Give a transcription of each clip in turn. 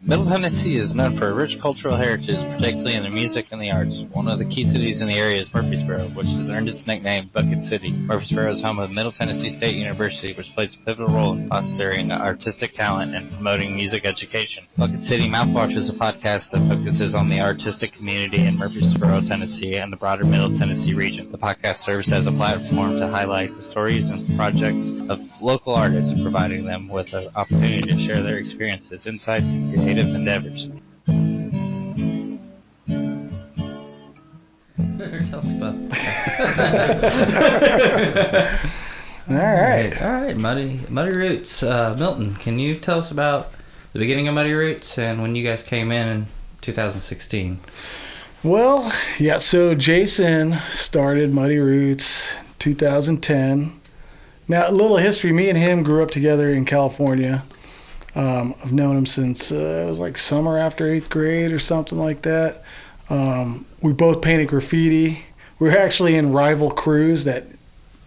Middle Tennessee is known for a rich cultural heritage, particularly in the music and the arts. One of the key cities in the area is Murfreesboro, which has earned its nickname Bucket City. Murfreesboro is home of Middle Tennessee State University, which plays a pivotal role in fostering artistic talent and promoting music education. Bucket City Mouthwash is a podcast that focuses on the artistic community in Murfreesboro, Tennessee, and the broader Middle Tennessee region. The podcast serves as a platform to highlight the stories and projects of local artists, providing them with an opportunity to share their experiences, insights, and creative endeavors. Tell us about that. All right. Muddy Roots. Milton, can you tell us about the beginning of Muddy Roots and when you guys came in 2016? Well, yeah, so Jason started Muddy Roots 2010. Now, a little history. Me and him grew up together in California. I've known him since it was like summer after 8th grade or something like that. We both painted graffiti. We were actually in rival crews that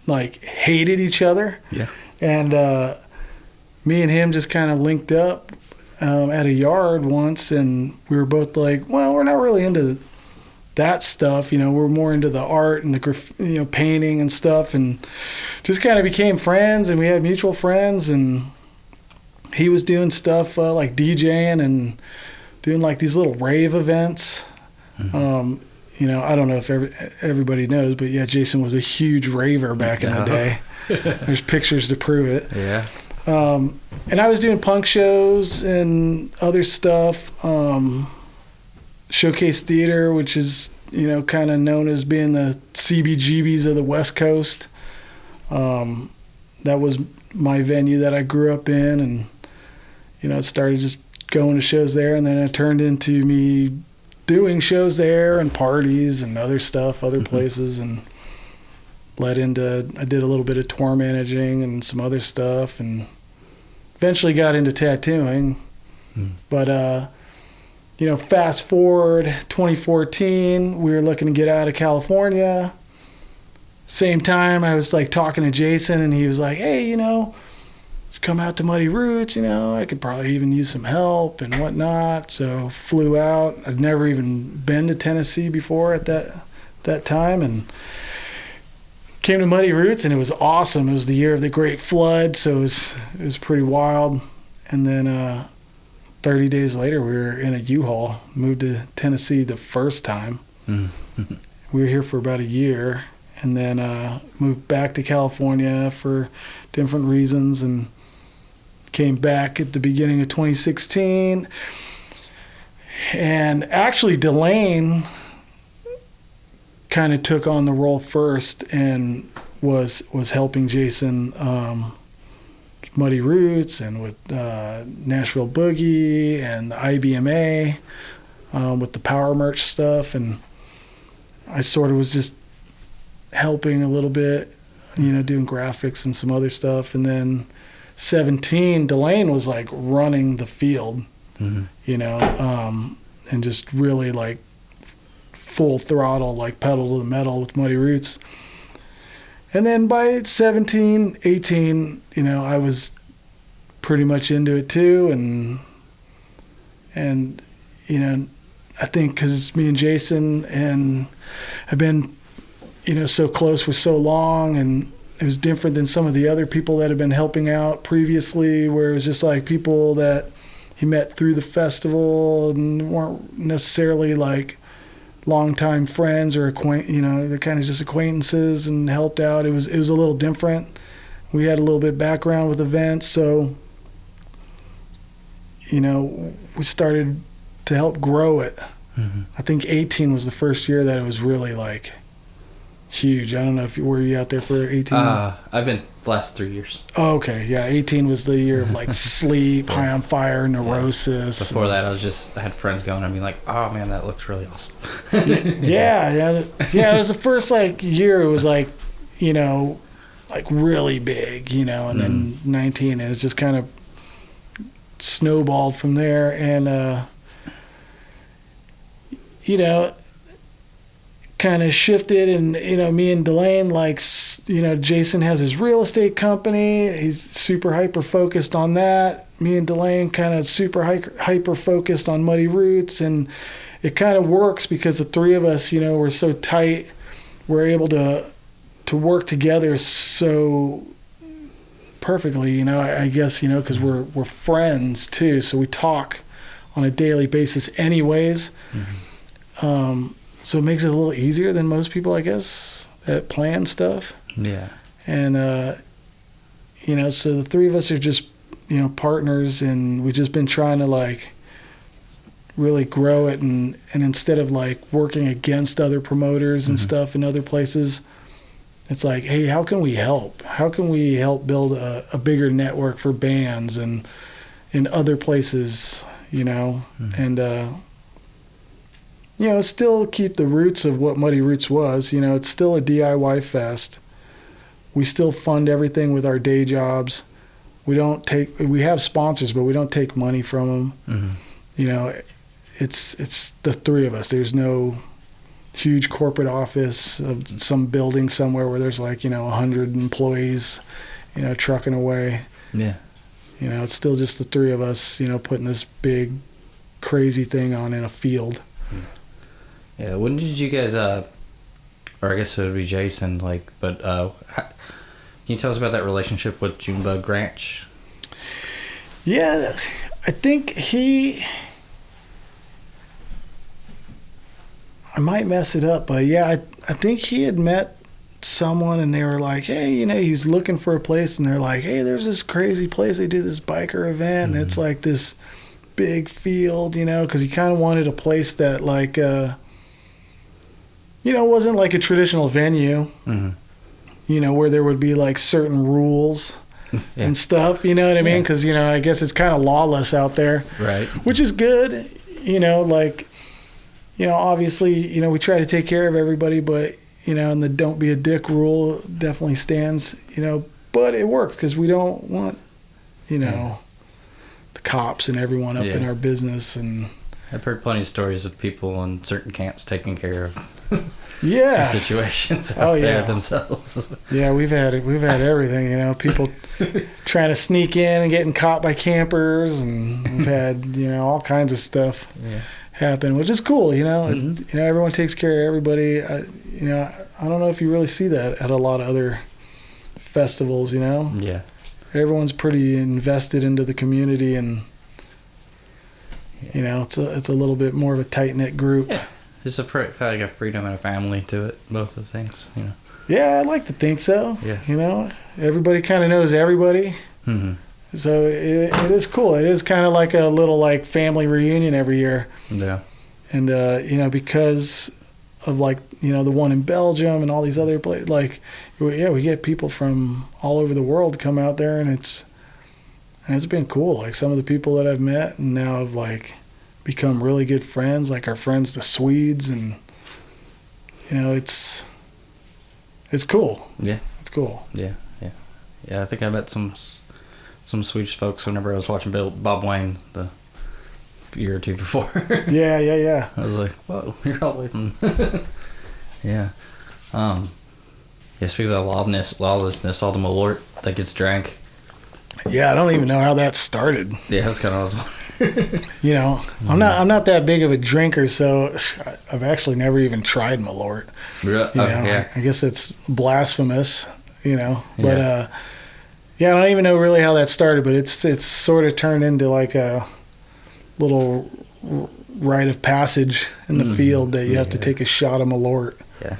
like hated each other. Yeah. And me and him just kind of linked up at a yard once, and we were both like, well, we're not really into that stuff, we're more into the art and the painting and stuff, and just kind of became friends, and we had mutual friends, and he was doing stuff like DJing and doing like these little rave events. Mm-hmm. I don't know if everybody knows, but yeah, Jason was a huge raver back in the day. There's pictures to prove it. Yeah. And I was doing punk shows and other stuff. Showcase Theater, which is, kind of known as being the CBGBs of the West Coast. That was my venue that I grew up in, and it started just going to shows there, and then it turned into me doing shows there and parties and other stuff, other places, and led into, I did a little bit of tour managing and some other stuff, and eventually got into tattooing. But fast forward 2014, we were looking to get out of California. Same time, I was like talking to Jason, and he was like, hey, just come out to Muddy Roots, I could probably even use some help and whatnot. So flew out. I'd never even been to Tennessee before at that time, and came to Muddy Roots, and it was awesome. It was the year of the Great Flood, so it was pretty wild. And then 30 days later, we were in a U-Haul, moved to Tennessee the first time. Mm-hmm. We were here for about a year, and then moved back to California for different reasons, and came back at the beginning of 2016. And actually, Delane kind of took on the role first and was helping Jason Muddy Roots and with Nashville Boogie and the IBMA with the power merch stuff, and I sort of was just helping a little bit, doing graphics and some other stuff. And then 17, Delane was like running the field, mm-hmm. And just really like full throttle, like pedal to the metal with Muddy Roots. And then by 17, 18, I was pretty much into it too. And I think because it's me and Jason, and I've been, so close for so long, and it was different than some of the other people that have been helping out previously, where it was just like people that he met through the festival and weren't necessarily like longtime friends or they're kind of just acquaintances and helped out. It was a little different. We had a little bit background with events, so we started to help grow it. Mm-hmm. I think 18 was the first year that it was really like huge. I don't know were you out there for 18? I've been the last 3 years. Oh, okay. Yeah, 18 was the year of like Sleep, High on Fire, Neurosis. Before that, I had friends going and being like, oh man, that looks really awesome. yeah. It was the first like year. It was like, like really big, and then 19, and it's just kind of snowballed from there. And kind of shifted, and me and Delane, like, Jason has his real estate company. He's super hyper focused on that. me and Delane kind of super hyper focused on Muddy Roots, and it kind of works because the three of us, you know, we're so tight. We're able to work together so perfectly, you know. I guess, you know, because we're friends too, so we talk on a daily basis anyways. So it makes it a little easier than most people, I guess, that plan stuff. Yeah. And you know, so the three of us are just, you know, partners, and we've just been trying to like really grow it, and instead of like working against other promoters and stuff in other places, it's like, hey, how can we help? How can we help build a bigger network for bands and in other places, you know? And you know, still keep the roots of what Muddy Roots was. You know, it's still a DIY fest. We still fund everything with our day jobs. We have sponsors, but we don't take money from them. You know, it's the three of us. There's no huge corporate office of some building somewhere where there's like, you know, 100 employees, you know, trucking away. Yeah. You know, it's still just the three of us, you know, putting this big, crazy thing on in a field. Yeah. When did you guys, or I guess it would be Jason, like, but can you tell us about that relationship with June Bug Ranch? Yeah, I think I might mess it up, but yeah, I think he had met someone and they were like, hey, you know, he was looking for a place, and they're like, hey, there's this crazy place. They do this biker event, and it's like this big field, you know, because he kind of wanted a place that like, you know, wasn't like a traditional venue. You know, where there would be like certain rules and stuff, you know what I mean? Because, you know, I guess it's kind of lawless out there. Right. Which is good, you know, like, you know, obviously, you know, we try to take care of everybody, but, you know, and the don't be a dick rule definitely stands, you know, but it works because we don't want, you know, the cops and everyone up in our business. And I've heard plenty of stories of people in certain camps taking care of some situations out there themselves. Yeah, we've had everything, you know, people trying to sneak in and getting caught by campers, and we've had, you know, all kinds of stuff happen, which is cool, you know. You know, everyone takes care of everybody. You know, I don't know if you really see that at a lot of other festivals, you know. Yeah. Everyone's pretty invested into the community, and you know, it's a little bit more of a tight-knit group. Yeah. There's kind of like a freedom and a family to it, both of things, you know. Yeah, I'd like to think so. Yeah. You know, everybody kind of knows everybody. So it is cool. It is kind of like a little like family reunion every year. Yeah. And, you know, because of like, you know, the one in Belgium and all these other places, like, yeah, we get people from all over the world come out there, and it's been cool. Like some of the people that I've met and now have like become really good friends, like our friends the Swedes, and you know, it's cool. Yeah, it's cool. Yeah. I think I met some Swedish folks whenever I was watching Bob Wayne the year or two before. Yeah. I was like, whoa, you're all the way from yeah. Speaking of lawlessness, all the Malort that gets drank. Yeah, I don't even know how that started. Yeah, that's kind of what I was wondering. You know, I'm not that big of a drinker, so I've actually never even tried Malort. Really? You know, I guess it's blasphemous, you know. But I don't even know really how that started, but it's sort of turned into like a little rite of passage in the field that you have to take a shot of Malort. Yeah.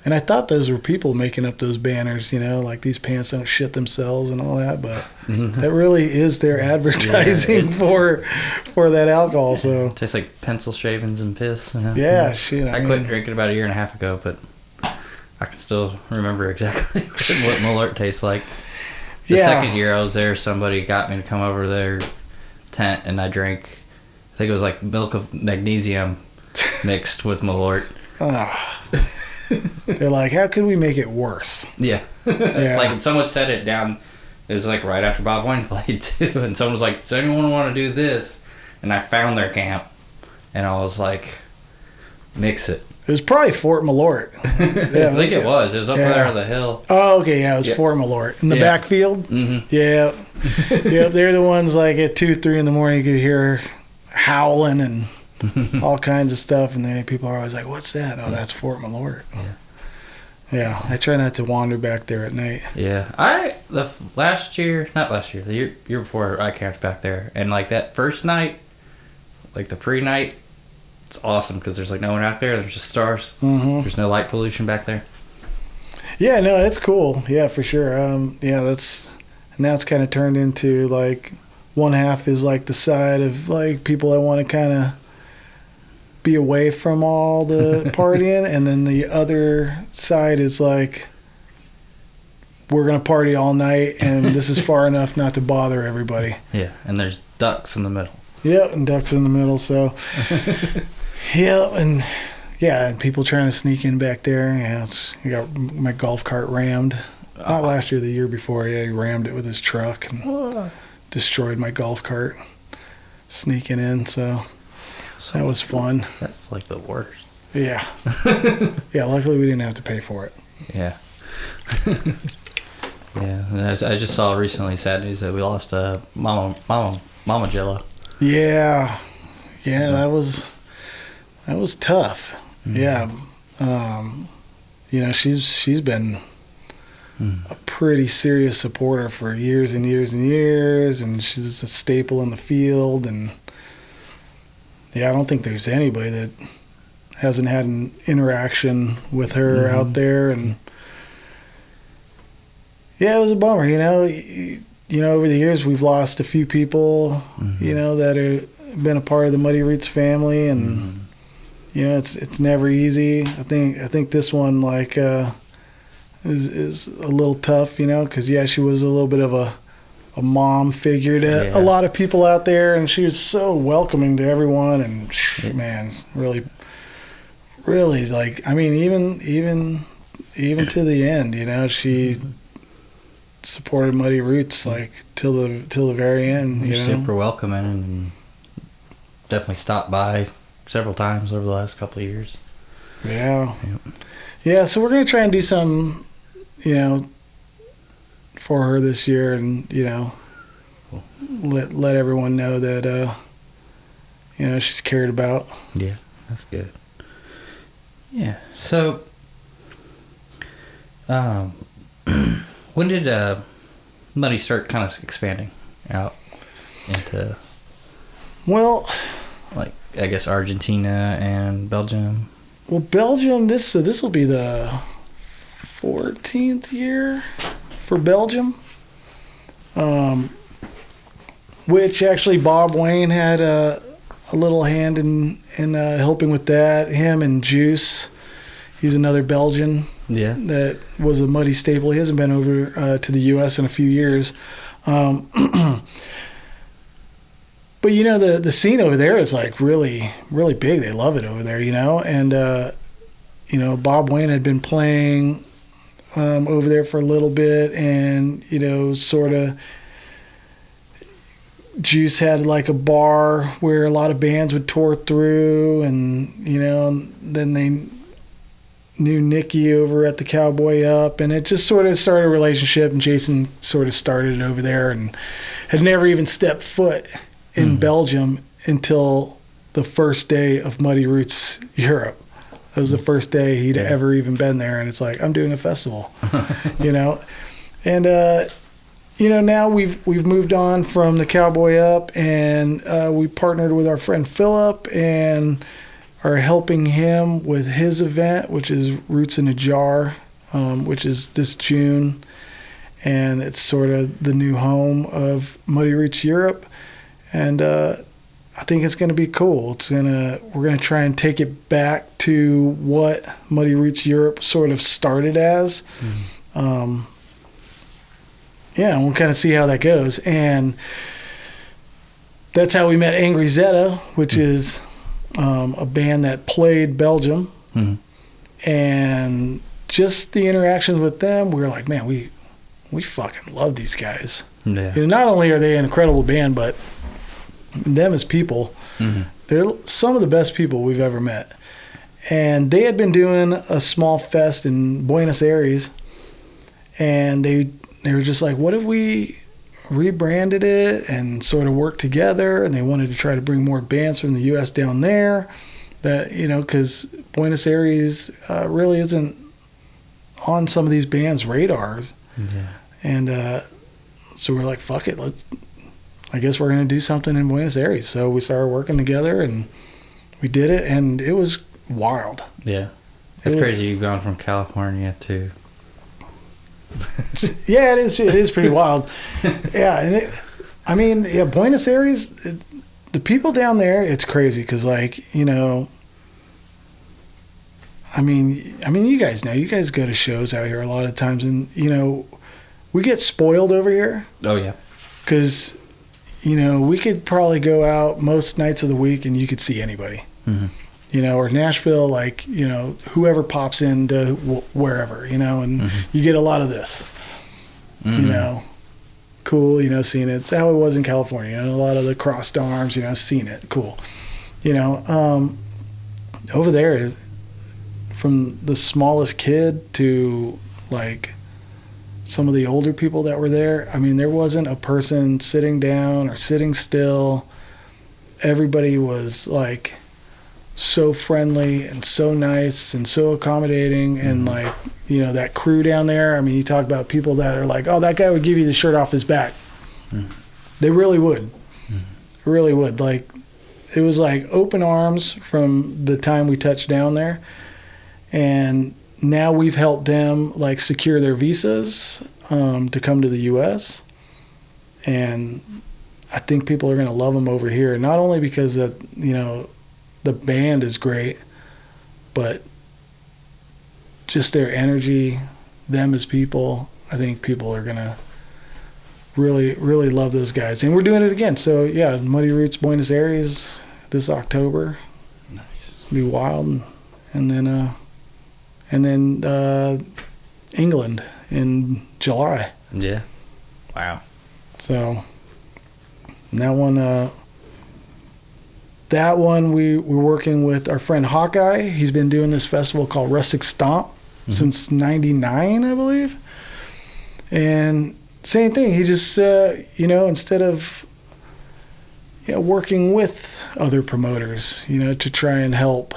And I thought those were people making up those banners, you know, like these pants don't shit themselves and all that, but that really is their advertising for that alcohol. So it tastes like pencil shavings and piss. You know? Yeah, shit. I quit drinking about a year and a half ago, but I can still remember exactly what Malort tastes like. The second year I was there, somebody got me to come over their tent, and I drank, I think it was like milk of magnesium mixed with Malort. They're like, how could we make it worse? Yeah. Like someone set it down. It was like right after Bob Wayne played too, and someone was like, does anyone want to do this? And I found their camp, and I was like, mix it. It was probably Fort Malort. Yeah, I think it was. It was up there on the hill. Oh, okay. Yeah, it was Fort Malort. In the backfield? Mm-hmm. Yeah. Yeah, they're the ones like at 2, 3 in the morning you could hear howling and all kinds of stuff. And then people are always like, what's that? Oh, that's Fort Malort. Yeah. Yeah, I try not to wander back there at night. Yeah. The year before, I camped back there. And like that first night, like the pre-night, it's awesome because there's like no one out there. There's just stars. Mm-hmm. There's no light pollution back there. Yeah, no, it's cool. Yeah, for sure. Now it's kind of turned into like one half is like the side of like people that want to kind of be away from all the partying, and then the other side is like we're gonna party all night, and this is far enough not to bother everybody. Yeah, and there's ducks in the middle. Yep, and ducks in the middle. So, and people trying to sneak in back there. Yeah, I got my golf cart rammed. Not last year, the year before. Yeah, he rammed it with his truck and destroyed my golf cart sneaking in. So that was fun. That's like the worst. Yeah. Yeah, luckily we didn't have to pay for it. Yeah. Yeah, and I just saw recently sad news that we lost Mama Jello. Yeah, that was tough. Mm-hmm. Yeah, she's been a pretty serious supporter for years and years and years, and she's a staple in the field. And yeah, I don't think there's anybody that hasn't had an interaction with her out there. And yeah, it was a bummer. Over the years we've lost a few people, that have been a part of the Muddy Roots family, and it's never easy. I think this one is a little tough, because she was a little bit of a mom figure to a lot of people out there, and she was so welcoming to everyone, and man, really, really even to the end, she supported Muddy Roots till the very end. You're super welcoming, and definitely stopped by several times over the last couple of years. Yeah. Yeah, so we're gonna try and do some, for her this year, and let everyone know that she's cared about. Yeah, that's good. Yeah. So, when did Muddy start kind of expanding out into? Well, I guess Argentina and Belgium. Well, Belgium. This will be the 14th year for Belgium. Which actually Bob Wayne had a little hand in helping with that. Him and Juice. He's another Belgian. Yeah. That was a Muddy staple. He hasn't been over to the U.S. in a few years. But the scene over there is really, really big. They love it over there, and Bob Wayne had been playing over there for a little bit, and sort of Juice had a bar where a lot of bands would tour through, and then they knew Nikki over at the Cowboy Up, and it just sort of started a relationship, and Jason sort of started it over there and had never even stepped foot in Belgium until the first day of Muddy Roots Europe. That was the first day he'd ever even been there, and it's I'm doing a festival, and now we've moved on from the Cowboy Up, and we partnered with our friend Philip and are helping him with his event, which is Roots in a Jar, which is this June, and it's sort of the new home of Muddy Roots Europe. And I think it's going to be cool. We're going to try and take it back to what Muddy Roots Europe sort of started as. And we'll kind of see how that goes. And that's how we met Angry Zeta, which is a band that played Belgium. And just the interactions with them, we were like, man, we fucking love these guys. Yeah. Not only are they an incredible band, but them as people, they're some of the best people we've ever met. And they had been doing a small fest in Buenos Aires, and they were just like, what if we rebranded it and sort of worked together? And they wanted to try to bring more bands from the U.S. down there, that, you know, because Buenos Aires really isn't on some of these bands' radars. Yeah. And so we're like, fuck it, I guess we're going to do something in Buenos Aires. So we started working together, and we did it, and it was wild. Yeah. It's crazy you've gone from California to... Yeah, it is pretty wild. Yeah, and Buenos Aires, the people down there, it's crazy because, like, you know, I mean, you guys know, you guys go to shows out here a lot of times, and, you know, we get spoiled over here. Oh, yeah. Because, you know, we could probably go out most nights of the week and you could see anybody. Mm-hmm. You know, or Nashville, like, you know, whoever pops into wherever, you know, and you get a lot of this, you know, cool, you know, seeing it. It's how it was in California, you know, a lot of the crossed arms, you know, seeing it, cool. You know, over there, from the smallest kid to, like, some of the older people that were there, I mean, there wasn't a person sitting down or sitting still. Everybody was, like, so friendly and so nice and so accommodating, and like, you know, that crew down there, I mean, you talk about people that are like, oh, that guy would give you the shirt off his back. They really would. Really would. Like, it was like open arms from the time we touched down there, and now we've helped them, like, secure their visas to come to the US, and I think people are going to love them over here, not only because of, you know, the band is great, but just their energy, them as people. I think people are gonna really, really love those guys, and we're doing it again. So yeah, Muddy Roots Buenos Aires this October. Nice. It'll be wild, and then England in July. Yeah. Wow. So that one we're working with our friend Hawkeye. He's been doing this festival called Rustic Stomp since '99, I believe. And same thing. He just, you know, instead of, you know, working with other promoters, you know, to try and help,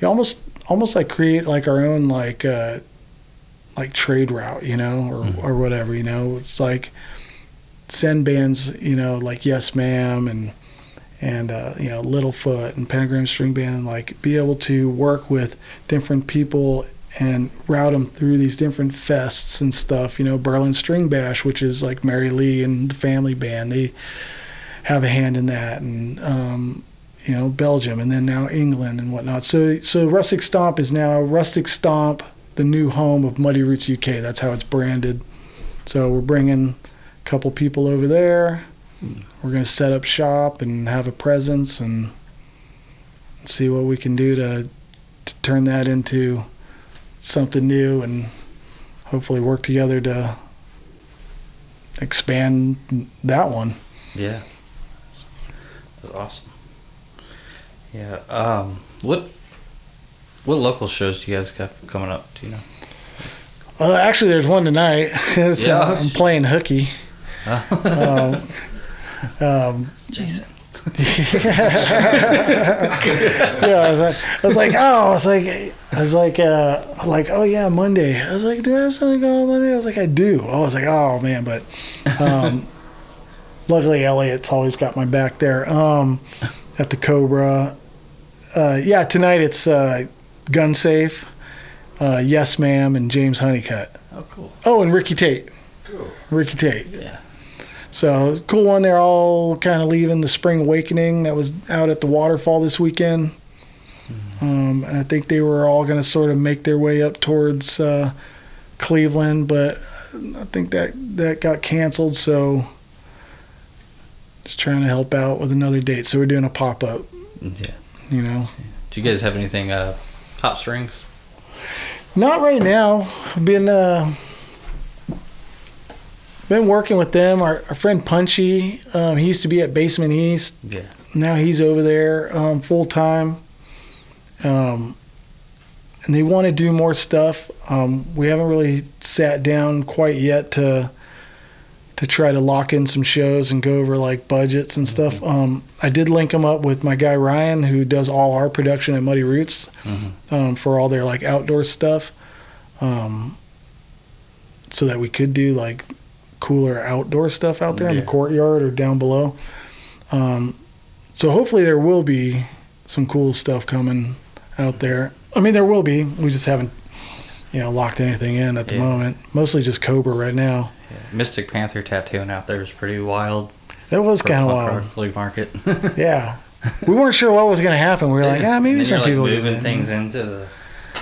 you know, almost like create like our own like trade route, you know, or whatever, you know. It's like send bands, you know, like Yes Ma'am and you know, Littlefoot and Pentagram String Band, and like be able to work with different people and route them through these different fests and stuff. You know, Berlin String Bash, which is like Mary Lee and the family band, they have a hand in that, and you know, Belgium, and then now England and whatnot. So Rustic Stomp is now Rustic Stomp, the new home of Muddy Roots UK. That's how it's branded. So we're bringing a couple people over there. We're going to set up shop and have a presence and see what we can do to turn that into something new, and hopefully work together to expand that one. Yeah. That's awesome. Yeah. What local shows do you guys got coming up? Do you know? Actually, there's one tonight. I'm playing hooky. Jason. Yeah, I was like, oh yeah, Monday. I was like, do I have something going on Monday? I was like, I do. I was like, oh man, but luckily Elliot's always got my back there. At the Cobra. Yeah, tonight it's Gun Safe, Yes Ma'am, and James Honeycutt. Oh, cool. Oh, and Ricky Tate. Cool. Ricky Tate. Yeah. So, cool one. They're all kind of leaving the Spring Awakening that was out at the Waterfall this weekend. And I think they were all going to sort of make their way up towards Cleveland, but I think that got canceled, so just trying to help out with another date. So we're doing a pop-up. Yeah. You know. Do you guys have anything Hot Springs? Not right now. I've been working with them. Our friend Punchy, he used to be at Basement East. Yeah. Now he's over there full time. and they want to do more stuff. We haven't really sat down quite yet to try to lock in some shows and go over like budgets and stuff. I did link them up with my guy Ryan, who does all our production at Muddy Roots, for all their like outdoor stuff, so that we could do like cooler outdoor stuff out there in the courtyard or down below. So hopefully there will be some cool stuff coming out there. I mean, there will be. We just haven't, locked anything in at the moment. Mostly just Cobra right now. Yeah. Mystic Panther tattooing out there is pretty wild. That was kind of wild. Flea market. Yeah. We weren't sure what was going to happen. We were like, maybe some people moving things into the...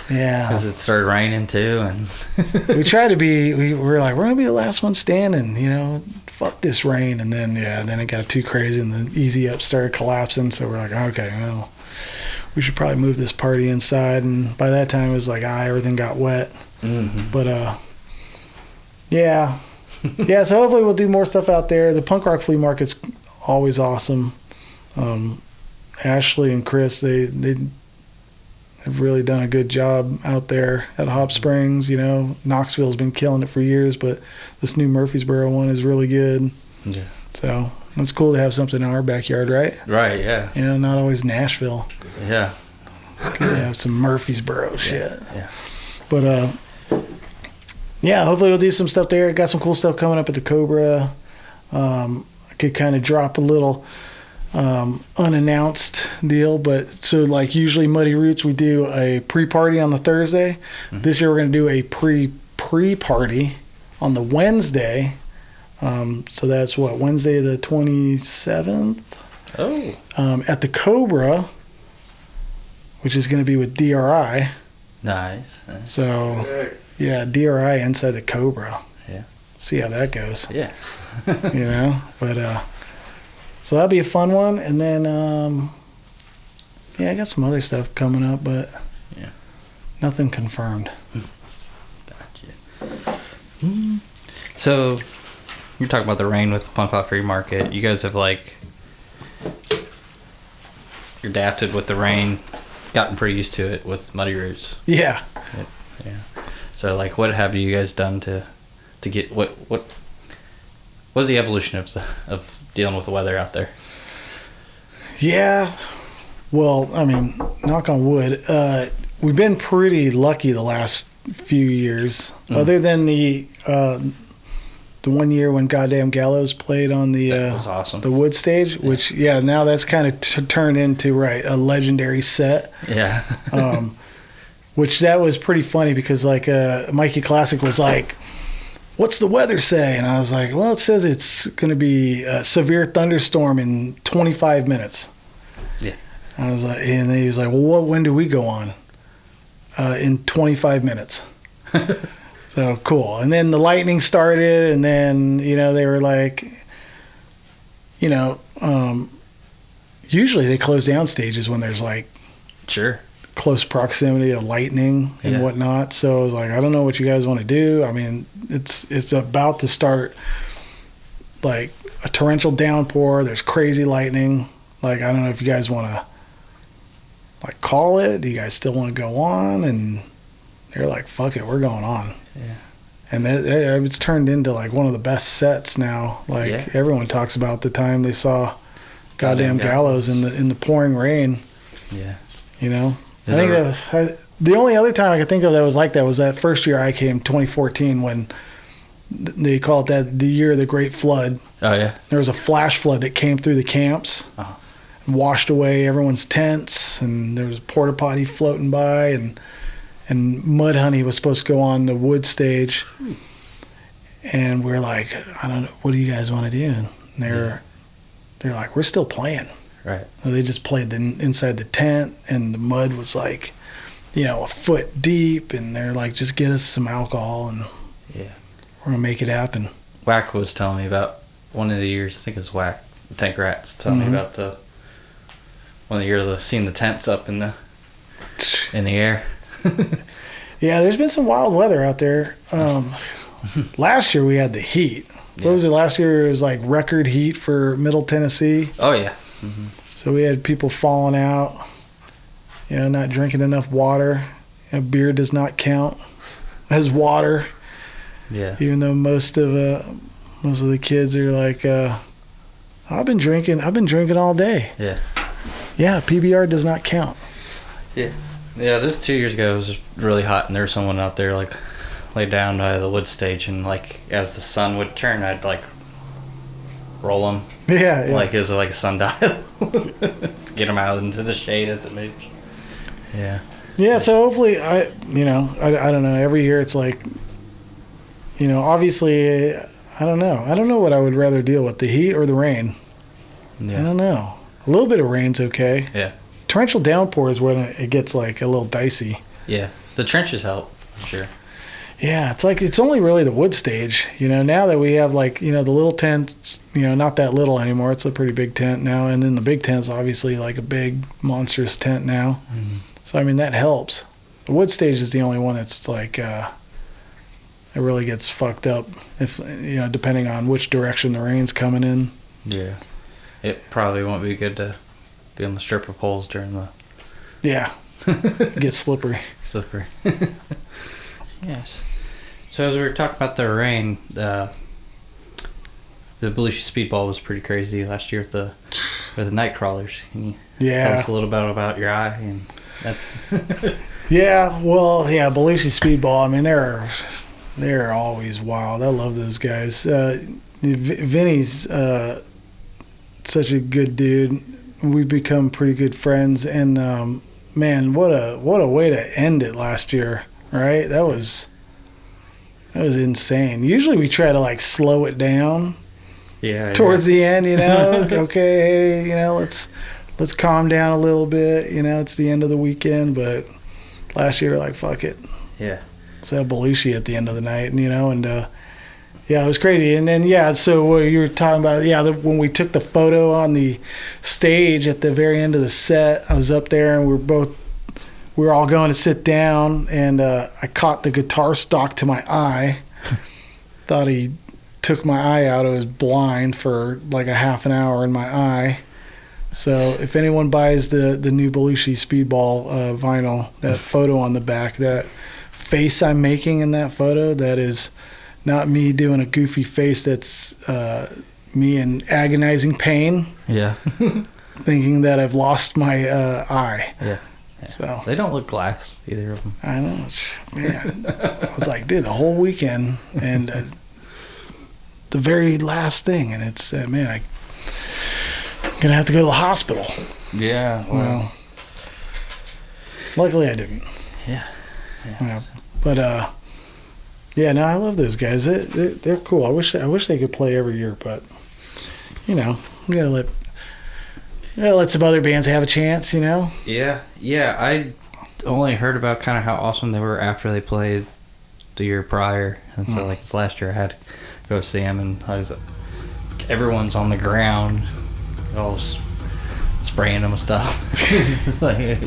Yeah. Because it started raining too. And we tried to be... We were like, we're going to be the last one standing, fuck this rain. And then, then it got too crazy and the Easy Up started collapsing. So we're like, okay, well, we should probably move this party inside. And by that time, it was like, everything got wet. But, yeah, so hopefully we'll do more stuff out there. The punk rock flea market's always awesome. Ashley and Chris, they have really done a good job out there at Hop Springs. Knoxville's been killing it for years, but this new Murfreesboro one is really good. Yeah. So it's cool to have something in our backyard, right? Right, yeah. Not always Nashville. Yeah. It's good to have some Murfreesboro shit. Yeah. But, yeah, hopefully we'll do some stuff there. Got some cool stuff coming up at the Cobra. I could kind of drop a little unannounced deal, but so like usually Muddy Roots, we do a pre-party on the Thursday. This year we're going to do a pre-party on the Wednesday. So that's Wednesday the 27th? Oh. At the Cobra, which is going to be with DRI. Nice. So... Yeah, DRI inside the Cobra. Yeah. See how that goes. Yeah. But so that'll be a fun one. And then I got some other stuff coming up, but nothing confirmed. Gotcha. So you're talking about the rain with the Punk Rock Free Market. You guys have you're adapted with the rain, gotten pretty used to it with Muddy Roots. Yeah. Yeah. So, what have you guys done to get what was the evolution of dealing with the weather out there? Yeah. Well, I mean, knock on wood. We've been pretty lucky the last few years, other than the 1 year when goddamn Galaz played on that was awesome. The wood stage, which now that's kind of turned into a legendary set. Yeah. Which that was pretty funny because Mikey Classic was like, "What's the weather say?" And I was like, "Well, it says it's going to be a severe thunderstorm in 25 minutes." Yeah. I was like, and he was like, "Well, when do we go on?" In 25 minutes. So cool. And then the lightning started, and then they were like, usually they close down stages when there's sure. close proximity of lightning and whatnot. So I was like, I don't know what you guys want to do. I mean, it's about to start a torrential downpour. There's crazy lightning. I don't know if you guys want to call it. Do you guys still want to go on? And they're like, fuck it, we're going on. Yeah. And it's turned into one of the best sets now. Everyone talks about the time they saw goddamn Galaz in the pouring rain. Yeah. I think the only other time I could think of that was like that was that first year I came, 2014, when they call it the year of the Great Flood. Oh, yeah. There was a flash flood that came through the camps and washed away everyone's tents, and there was a porta potty floating by, and Mudhoney was supposed to go on the wood stage. And we're like, I don't know, what do you guys want to do? And they're like, we're still playing. Right. They just played inside the tent, and the mud was a foot deep, and they're like, just get us some alcohol, and we're gonna make it happen. Whack was telling me about one of the years. I think it was Whack Tank Rats telling me about one of the years of seeing the tents up in the air. Yeah, there's been some wild weather out there. Last year we had the heat. What was it last year? It was record heat for Middle Tennessee. Oh yeah. Mm-hmm. So we had people falling out, not drinking enough water, Beer does not count as water. Yeah. Even though most of the kids are like, I've been drinking all day. Yeah. Yeah, PBR does not count. Yeah. Yeah, this 2 years ago, it was just really hot, and there was someone out there, like, laid down by the wood stage, and, like, as the sun would turn, I'd, like, roll them. Yeah. Like, it was like a sundial. To get them out into the shade as it moves. Yeah. Yeah, so hopefully, I don't know. Every year it's like, obviously, I don't know. I don't know what I would rather deal with, the heat or the rain. Yeah. I don't know. A little bit of rain's okay. Yeah. Torrential downpour is when it gets like a little dicey. Yeah. The trenches help, I'm sure. Yeah, it's like it's only really the wood stage. Now that we have like, the little tents, not that little anymore. It's a pretty big tent now. And then the big tent's obviously like a big monstrous tent now. Mm-hmm. So, I mean, that helps. The wood stage is the only one that's like, it really gets fucked up if, depending on which direction the rain's coming in. Yeah. It probably won't be good to be on the stripper poles during the... Yeah. Get slippery. Slippery. Yes. So as we were talking about the rain, the Belushi Speedball was pretty crazy last year with the night crawlers. Can you tell us a little bit about your eye? And that's Yeah, well, Belushi Speedball. I mean, they're always wild. I love those guys. Vinny's such a good dude. We've become pretty good friends, and man, what a way to end it last year, right? That was insane. Usually we try to like slow it down towards the end, okay, let's calm down a little bit, it's the end of the weekend, but last year, like, fuck it. Yeah. Let's have Belushi at the end of the night, and yeah, it was crazy. And then, so what you were talking about, when we took the photo on the stage at the very end of the set, I was up there and we were all going to sit down, and I caught the guitar stock to my eye. Thought he took my eye out. I was blind for like a half an hour in my eye. So if anyone buys the new Belushi Speedball vinyl, that photo on the back, that face I'm making in that photo, that is not me doing a goofy face. That's me in agonizing pain. Yeah. Thinking that I've lost my eye. Yeah. So they don't look glass, either of them. I know, man. I was like, dude, the whole weekend and the very last thing, and it's man, I'm gonna have to go to the hospital. Yeah. Well, luckily I didn't. Yeah. But no, I love those guys. They're cool. I wish they could play every year, but we gotta let some other bands have a chance, Yeah. I only heard about kind of how awesome they were after they played the year prior, and so like this last year I had to go see them, and I was everyone's on the ground, all spraying them with stuff. It's like,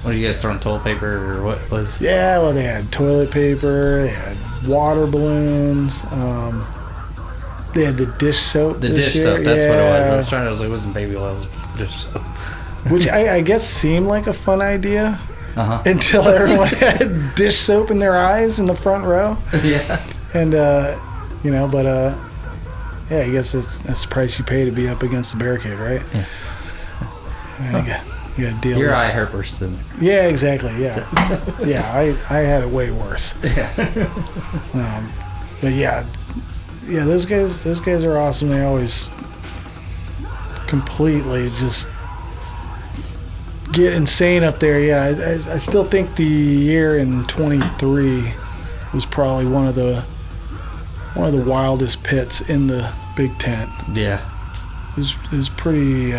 what are you guys throwing, toilet paper or what was? Yeah, well, they had toilet paper, they had water balloons, they had the dish soap. Dish soap, that's what it was. I was like, it wasn't baby oil, it was dish soap. Which I guess seemed like a fun idea until everyone had dish soap in their eyes in the front row. Yeah. And, I guess that's the price you pay to be up against the barricade, right? Yeah. You got to deal with your eye hurt worse than... Yeah, exactly, yeah. Yeah, I had it way worse. Yeah. But yeah, those guys are awesome. They always completely just get insane up there. Yeah, I still think the year in 23 was probably one of the wildest pits in the big tent. Yeah. It was pretty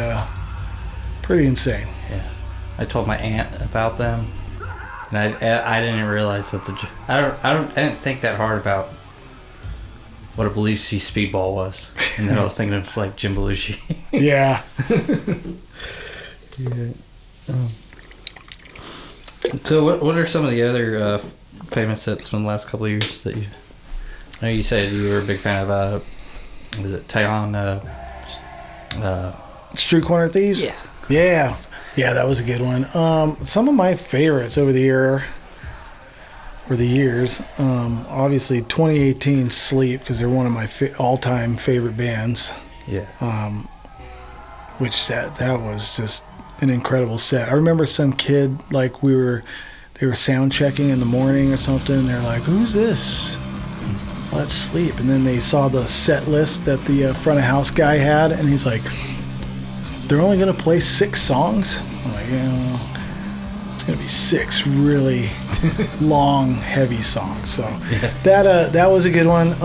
insane. Yeah. I told my aunt about them, and I didn't realize that I didn't think that hard about what a Belushi Speedball was, and then I was thinking of like Jim Belushi. Yeah. So what are some of the other famous sets from the last couple of years that you? I know you said you were a big fan of was it Tayon? Street Corner Thieves? Yeah. Yeah. Yeah, that was a good one. Some of my favorites over the years, obviously 2018 Sleep, because they're one of my all-time favorite bands. Yeah. Which that was just an incredible set. I remember some kid, like they were sound checking in the morning or something. They're like, "Who's this?" Well, that's Sleep. And then they saw the set list that the front of house guy had, and he's like, "They're only going to play 6 songs?" I'm like, "Yeah, it's going to be 6 really long, heavy songs." So that was a good one.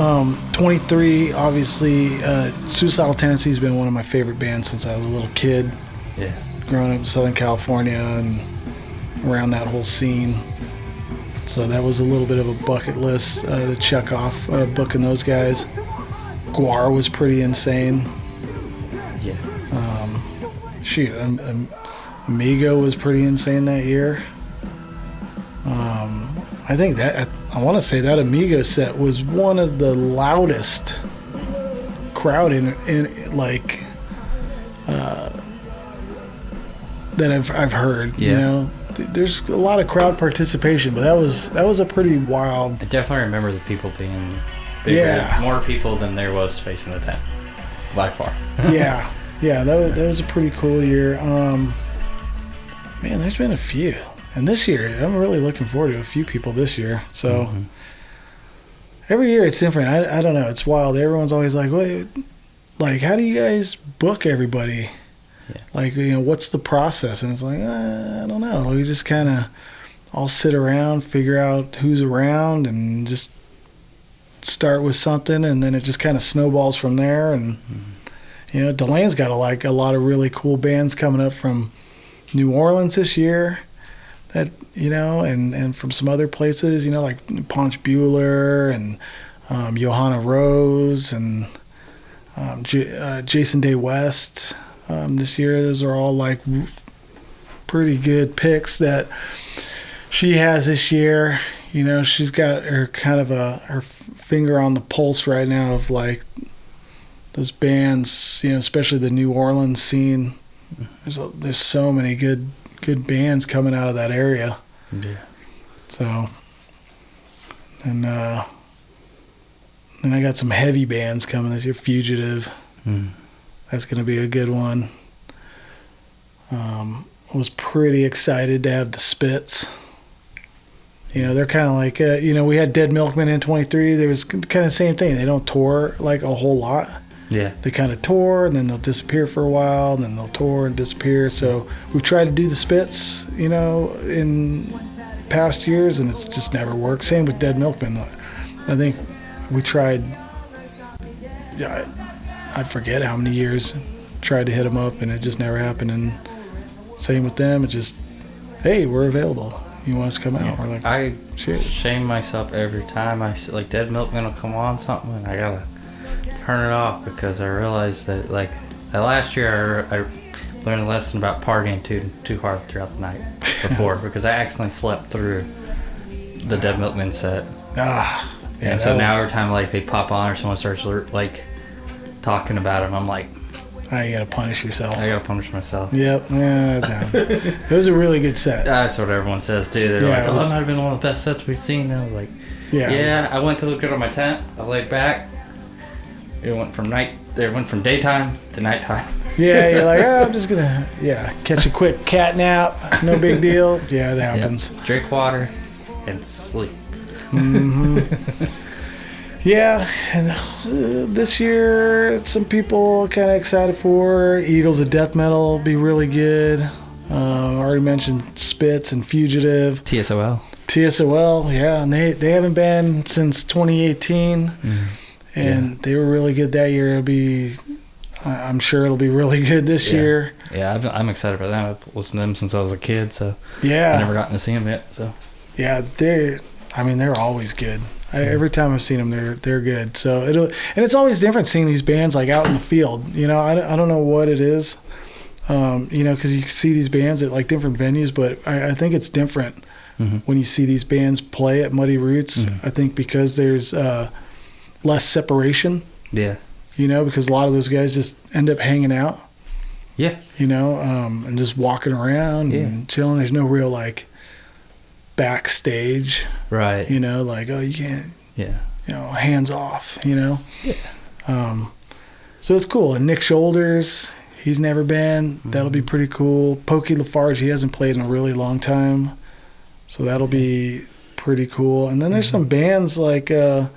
23, obviously, Suicidal Tendency has been one of my favorite bands since I was a little kid. Yeah. Growing up in Southern California and around that whole scene. So that was a little bit of a bucket list to check off, booking those guys. Guar was pretty insane. Yeah. Amigo was pretty insane that year. I think I want to say that Amigo set was one of the loudest crowd that I've heard. Yeah. You know, there's a lot of crowd participation, but that was a pretty wild. I definitely remember the people being bigger. Yeah. More people than there was space in the tent, by far. Yeah, that was a pretty cool year. Man, there's been a few, and this year I'm really looking forward to a few people this year. So every year it's different. I don't know. It's wild. Everyone's always like, "Wait, like how do you guys book everybody?" Yeah. Like, you know, what's the process? And it's like, I don't know. We just kind of all sit around, figure out who's around, and just start with something, and then it just kind of snowballs from there. And you know, Delane's got a lot of really cool bands coming up from New Orleans this year, that, you know, and from some other places, you know, like Ponch Bueller and Johanna Rose and Jason Day West. This year, those are all like pretty good picks that she has this year. You know, she's got her kind of her finger on the pulse right now of like those bands, you know, especially the New Orleans scene. There's so many good bands coming out of that area. Yeah. So, and then I got some heavy bands coming this year. Fugitive. That's going to be a good one. I was pretty excited to have the Spits. You know, they're kind of like, you know, we had Dead Milkmen in 23. There was kind of the same thing. They don't tour like a whole lot. Yeah. They kind of tour, and then they'll disappear for a while, and then they'll tour and disappear. So we've tried to do the Spits, you know, in past years, and it's just never worked. Same with Dead Milkmen. I think we tried, I forget how many years, tried to hit them up, and it just never happened. And same with them. It just, hey, we're available. You want us to come out? We're like, I shit. shame myself every time I see, like, Dead Milkman will come on something, and I gotta turn it off because I realized that, like, last year I learned a lesson about partying too hard throughout the night before because I accidentally slept through the Dead Milkman set. Yeah, and so now every time, like, they pop on or someone starts, like, talking about them, I'm like, you gotta punish yourself. I gotta punish myself. Yep. Yeah. It was a really good set. That's what everyone says too. They're like, "Oh, that might have been one of the best sets we've seen." And I was like, "Yeah." I went to look at my tent. I laid back. It went from daytime to nighttime. Yeah, you're like, I'm just gonna catch a quick cat nap. No big deal. Yeah, it happens. Yep. Drink water and sleep. Yeah, and this year, some people kind of excited for Eagles of Death Metal will be really good. Already mentioned Spits and Fugitive. TSOL, yeah, and they haven't been since 2018, and they were really good that year. I'm sure it'll be really good this year. Yeah, I'm excited for them. I've listened to them since I was a kid, so I've never gotten to see them yet. So yeah, they're always good. Every time I've seen them, they're good. So it's always different seeing these bands like out in the field. You know, I don't know what it is. You know, because you see these bands at like different venues, but I think it's different when you see these bands play at Muddy Roots. I think because there's less separation. Yeah. You know, because a lot of those guys just end up hanging out. Yeah. You know, and just walking around and chilling. There's no real like backstage. Right. You know, like, oh, you can't. Yeah. You know, hands off. You know. Yeah. So it's cool. And Nick Shoulders, he's never been. That'll be pretty cool. Pokey Lafarge, he hasn't played in a really long time, so that'll be pretty cool. And then there's some bands like that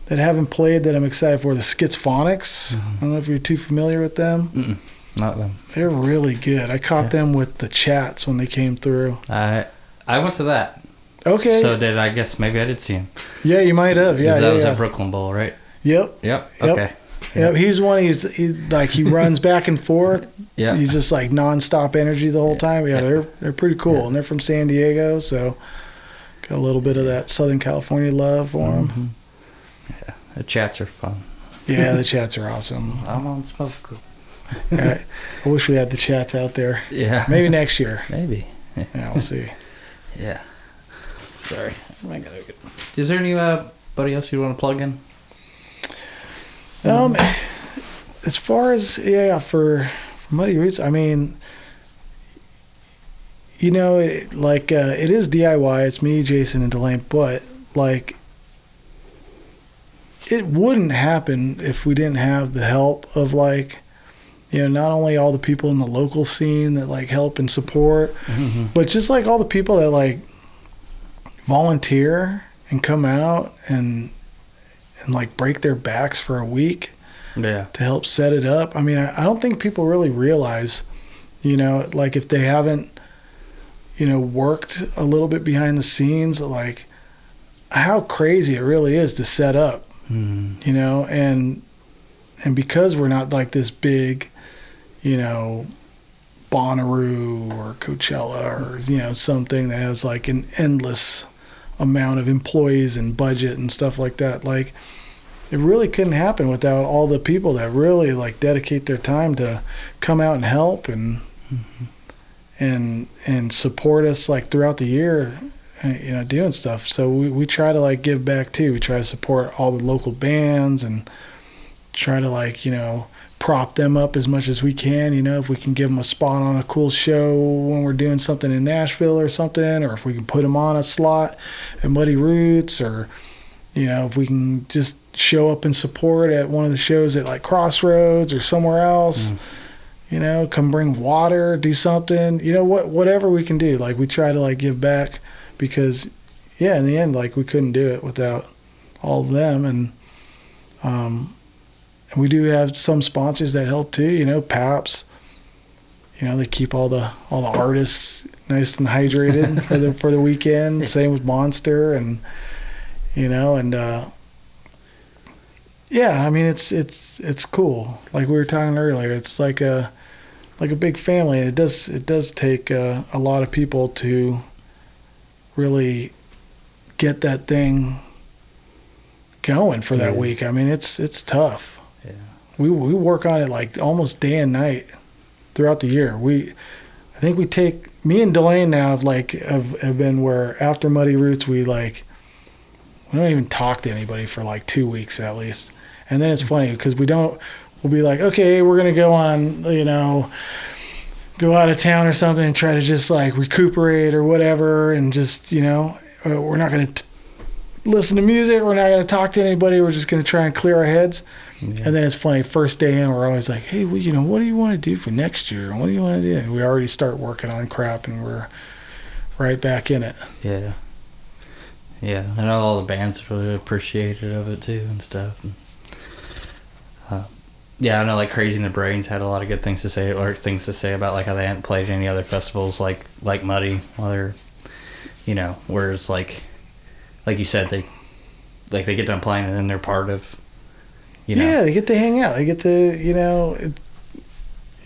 haven't played that I'm excited for. The Schizphonics. I don't know if you're too familiar with them. Not them. They're really good. I caught them with the Chats when they came through. I went to that. Okay. So I guess maybe I did see him. Yeah, you might have. Yeah, that was at Brooklyn Bowl, right? Yep. Okay. Yeah, he's one. He runs back and forth. Yeah, he's just like nonstop energy the whole time. Yeah, they're pretty cool, and they're from San Diego, so got a little bit of that Southern California love for them. Yeah, the Chats are fun. Yeah, the Chats are awesome. I'm on smoke. I wish we had the Chats out there. Yeah, maybe next year. Maybe. Yeah, we'll see. Yeah. Sorry. Is there anybody else you want to plug in? As far as for Muddy Roots, I mean, you know, it is DIY. It's me, Jason, and Delane, but like it wouldn't happen if we didn't have the help of like, you know, not only all the people in the local scene that like help and support, but just like all the people that like volunteer and come out and like break their backs for a week to help set it up. I mean, I don't think people really realize, you know, like if they haven't, you know, worked a little bit behind the scenes, like how crazy it really is to set up, you know, and because we're not like this big, you know, Bonnaroo or Coachella or, you know, something that has like an endless amount of employees and budget and stuff like that. Like it really couldn't happen without all the people that really like dedicate their time to come out and help and support us like throughout the year, you know, doing stuff. So we try to like give back too. We try to support all the local bands and try to like, you know, prop them up as much as we can. You know, if we can give them a spot on a cool show when we're doing something in Nashville or something, or if we can put them on a slot at Muddy Roots, or, you know, if we can just show up and support at one of the shows at like Crossroads or somewhere else, you know, come bring water, do something, you know, whatever we can do. Like we try to like give back because, yeah, in the end, like we couldn't do it without all of them. And we do have some sponsors that help too, you know, Paps, you know, they keep all the artists nice and hydrated for the weekend. Same with Monster, and, you know, and yeah, I mean, it's cool. Like we were talking earlier, it's like a big family. It does take a lot of people to really get that thing going for that week. I mean, it's tough. Yeah. We work on it like almost day and night throughout the year. I think we take, me and Delane now have been where after Muddy Roots we don't even talk to anybody for like 2 weeks at least. And then it's funny because we'll be like, okay, we're going to go on, you know, go out of town or something and try to just like recuperate or whatever. And just, you know, we're not going to listen to music. We're not going to talk to anybody. We're just going to try and clear our heads. Yeah. And then it's funny, first day in, we're always like, hey, well, you know, what do you want to do for next year? What do you want to do? And we already start working on crap and we're right back in it. Yeah. Yeah. I know all the bands really appreciated of it too and stuff. And, yeah, I know like Crazy in the Brains had a lot of good things to say, or things to say about like how they hadn't played any other festivals like Muddy, while they're, you know, whereas like you said, they get done playing and then they're part of, you know. Yeah, they get to hang out. They get to, you know,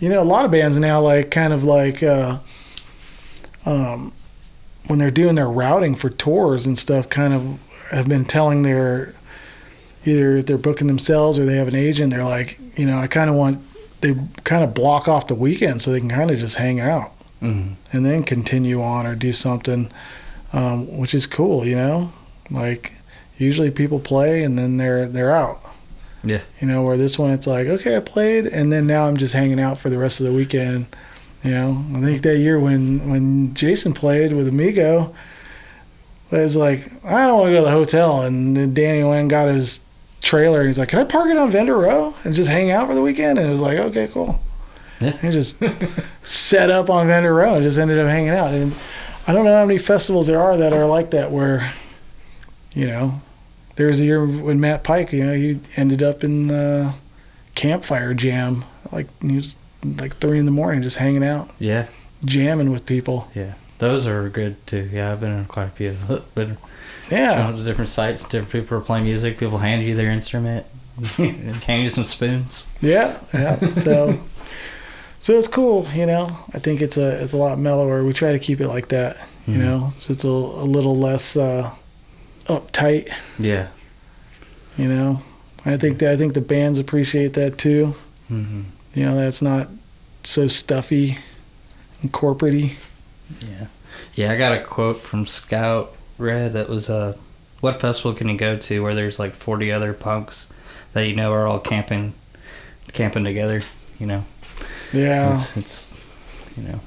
a lot of bands now like kind of like when they're doing their routing for tours and stuff, kind of have been telling either if they're booking themselves or they have an agent, they're like, you know, they kind of block off the weekend so they can kind of just hang out and then continue on or do something, which is cool, you know. Like usually people play and then they're out, Yeah. You know, where this one it's like, okay, I played, and then now I'm just hanging out for the rest of the weekend. You know, I think that year when Jason played with Amigo, it was like, I don't want to go to the hotel, and then Danny went and got his trailer, and he's like, can I park it on Vendor Row and just hang out for the weekend? And it was like, okay, cool. Yeah. He just set up on Vendor Row and just ended up hanging out. And I don't know how many festivals there are that are like that, where, you know, there was a year when Matt Pike, you know, he ended up in Campfire Jam, like he was like 3 a.m. just hanging out. Yeah. Jamming with people. Yeah. Those are good too. Yeah, I've been in quite a few. Been Yeah. showing to different sites, different people are playing music, people hand you their instrument, hand you some spoons. Yeah. So it's cool, you know. I think it's a lot mellower. We try to keep it like that, you know. So it's a little less uptight. Yeah. You know. I think the bands appreciate that too. Mm-hmm. You know, that's not so stuffy and corporate-y. Yeah. Yeah, I got a quote from Scout Red that was, what festival can you go to where there's like 40 other punks that you know are all camping together, you know? Yeah. It's you know.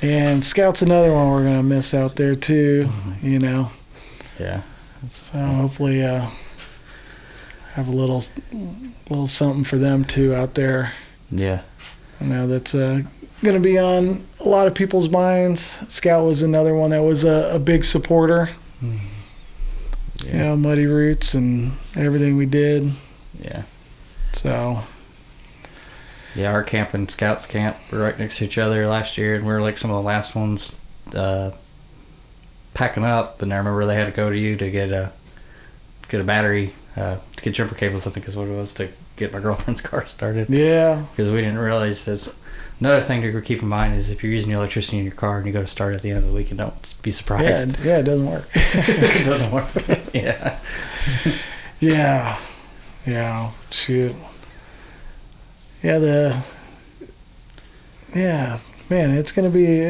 And Scout's another one we're going to miss out there too, you know. Yeah. So hopefully have a little something for them too out there. Yeah. I know that's going to be on a lot of people's minds. Scout was another one that was a big supporter. Yeah. You know, Muddy Roots and everything we did. Yeah. So. Yeah, our camp and Scouts camp were right next to each other last year, and we were like some of the last ones packing up. And I remember they had to go to you to get a battery, to get jumper cables, I think is what it was, to get my girlfriend's car started. Yeah. Because we didn't realize this. Another thing to keep in mind is if you're using your electricity in your car and you go to start at the end of the weekend, don't be surprised. Yeah, it doesn't work. It doesn't work. Yeah. Yeah. Shoot. Yeah, man, it's going to be,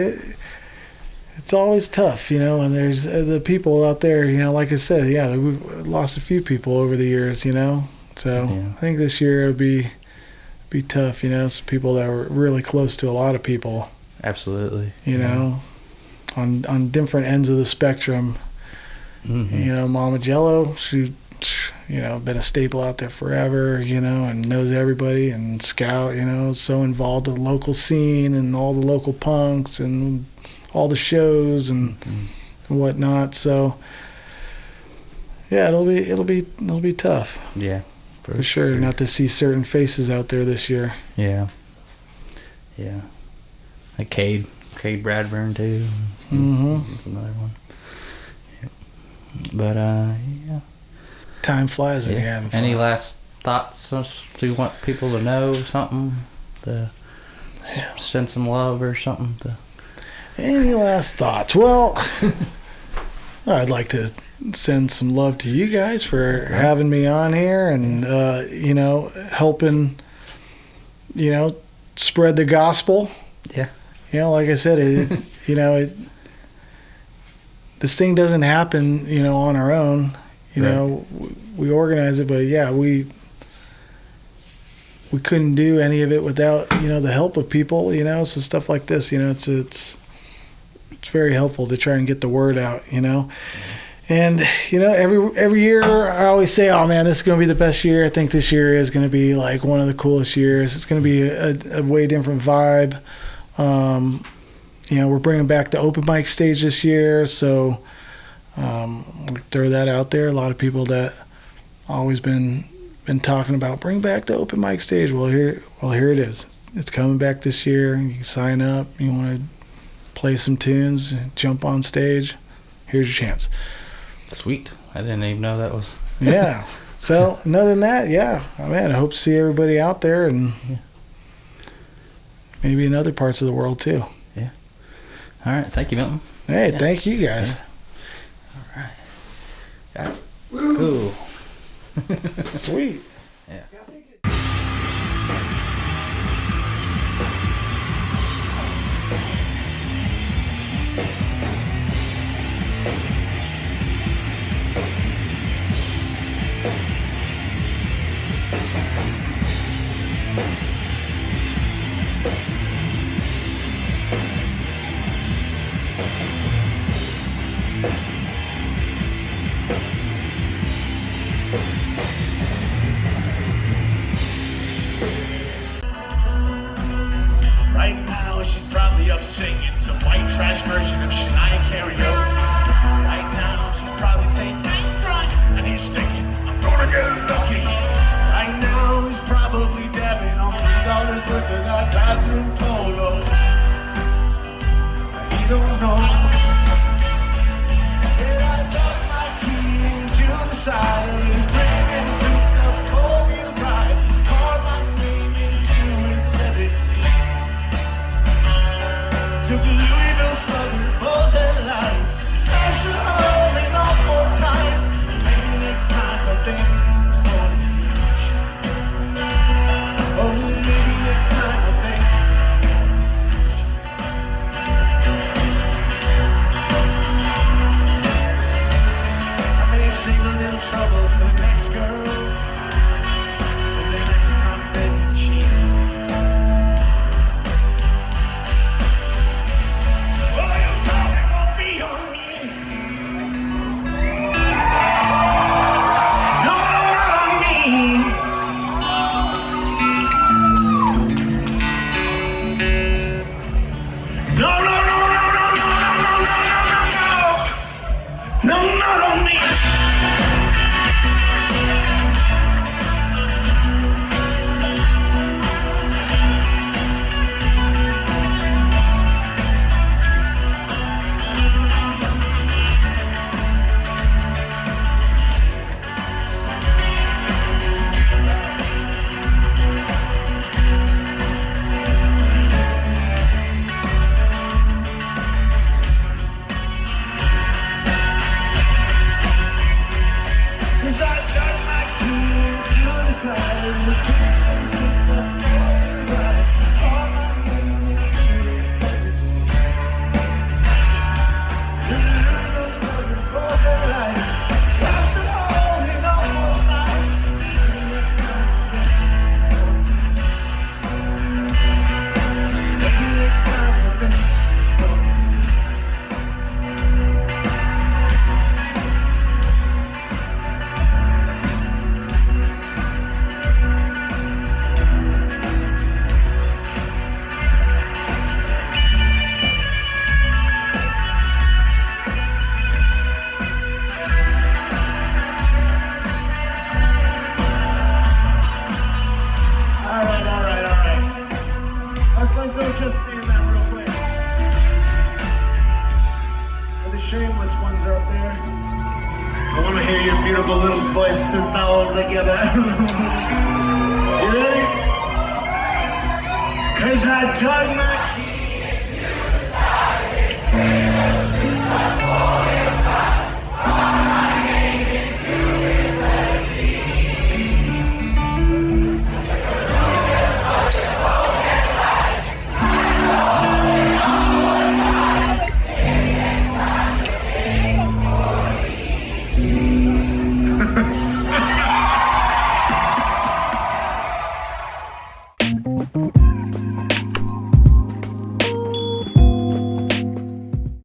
it's always tough, you know, and there's the people out there, you know, like I said, yeah, we've lost a few people over the years, you know, so Yeah. I think this year it'll be tough, you know, some people that were really close to a lot of people. Absolutely. You know, on different ends of the spectrum. Mm-hmm. You know, Mama Jello, she, you know, been a staple out there forever, you know, and knows everybody. And Scout, you know, so involved in the local scene and all the local punks and all the shows and whatnot. So, yeah, it'll be tough. Yeah. For sure, not to see certain faces out there this year. Yeah. Yeah. Like Cade Bradburn too. Mm-hmm. That's another one. Yeah. But yeah. Time flies when you're having fun. Any last thoughts? Do you want people to know something? To send some love or something? Any last thoughts? Well, I'd like to send some love to you guys for having me on here and, you know, helping, you know, spread the gospel. Yeah. You know, like I said, you know, this thing doesn't happen, you know, on our own. You know, we organize it, but yeah, we couldn't do any of it without, you know, the help of people, you know, so stuff like this, you know, it's very helpful to try and get the word out, you know. And, you know, every year I always say, oh man, this is going to be the best year. I think this year is going to be like one of the coolest years. It's going to be a way different vibe. You know, we're bringing back the open mic stage this year, so we'll throw that out there. A lot of people that always been talking about bring back the open mic stage. Well, here it is. It's coming back this year. You can sign up. You want to play some tunes, jump on stage. Here's your chance. Sweet. I didn't even know that was. Yeah. So, other than that, yeah. Oh, man, I hope to see everybody out there and maybe in other parts of the world too. Yeah. All right. Thank you, Milton. Hey, thank you guys. Yeah. All right. Cool. Sweet. Yeah. Right now, she's probably up singing some white trash version of Shania karaoke. Right now, she's probably saying, I'm drunk, and he's thinking, I'm gonna get lucky. Right now, he's probably dabbing on $3 worth of that bathroom polo. He don't know. And I got my key into the side of his brand and suit of four-wheel drive. Carved my name into his leather seat. Took the Louisville Slugger, both headlights, smashed a hole in all four tires. Maybe next time I think, oh, maybe next time I think. I may sing a little trouble for the next girl, and the next time maybe she. Well, your time won't be on me. No, not on me. No, no, no, no, no, no, no, no, no, no, no, no, not on me. Cause I got my key to the side of the kid and sit up there, right? All my money to the sea. The little slugger for the life, slashed a hole in all four tires. Next time I think, maybe next time I think. All right. Let's let go just be in that real quick. For the shameless ones out there, I want to hear your beautiful little voices all together. You ready? Cause I dug my